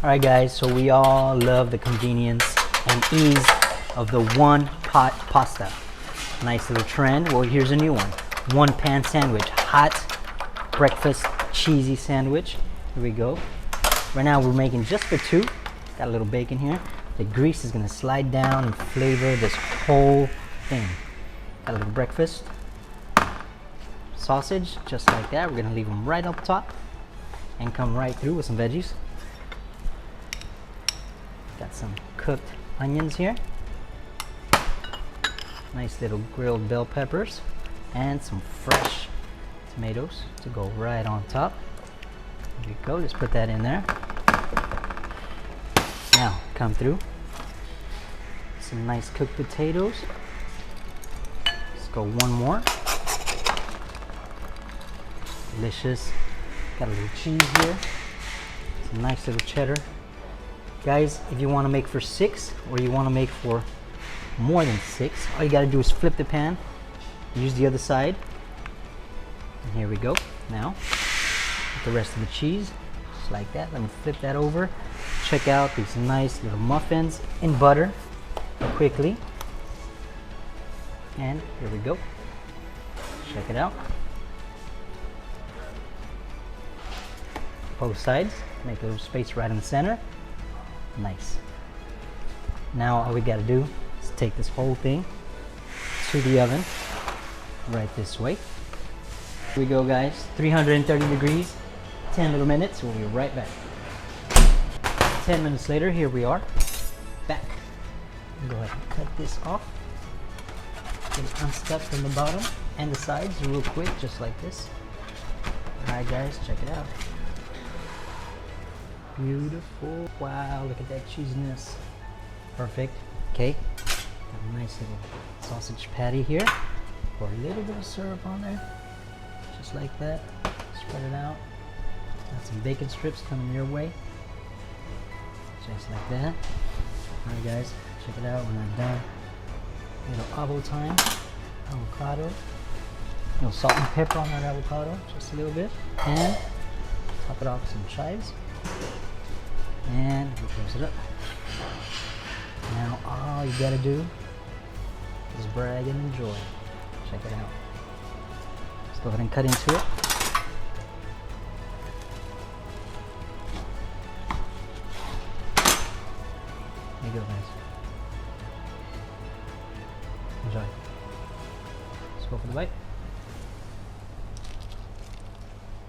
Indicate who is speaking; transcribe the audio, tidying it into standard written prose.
Speaker 1: Alright guys, so we all love the convenience and ease of the one pot pasta. Nice little trend. Well, here's a new one. One pan sandwich, hot breakfast cheesy sandwich. Here we go. Right now we're making just for two. Got a little bacon here. The grease is gonna slide down and flavor this whole thing. Got a little breakfast sausage, just like that. We're gonna leave them right up top and come right through with some veggies. Got some cooked onions here. Nice little grilled bell peppers and some fresh tomatoes to go right on top. There we go. Let's put that in there. Now come through. Some nice cooked potatoes. Let's go one more. Delicious. Got a little cheese here. Some nice little cheddar. Guys, if you want to make for 6 or you want to make for more than 6, all you got to do is flip the pan, use the other side, and here we go. Now, with the rest of the cheese, just like that. Let me flip that over. Check out these nice little muffins in butter quickly. And here we go. Check it out. Both sides, make a little space right in the center. Nice. Now all we gotta do is take this whole thing to the oven right this way. Here we go guys, 330 degrees, 10 little minutes. We'll be right back. 10 minutes later, here we are, back. Go ahead and cut this off. Get it unstuck from the bottom and the sides real quick, just like this. Alright guys, check it out. Beautiful. Wow, look at that cheesiness. Perfect. Okay. Got a nice little sausage patty here. Pour a little bit of syrup on there. Just like that. Spread it out. Got some bacon strips coming your way. Just like that. Alright guys, check it out when I'm done. A little avocado. Avocado. A little salt and pepper on that avocado. Just a little bit. And top it off with some chives. And we close it up. Now all you gotta do is brag and enjoy. Check it out. Let's go ahead and cut into it. There you go guys. Enjoy. Let's go for the bite.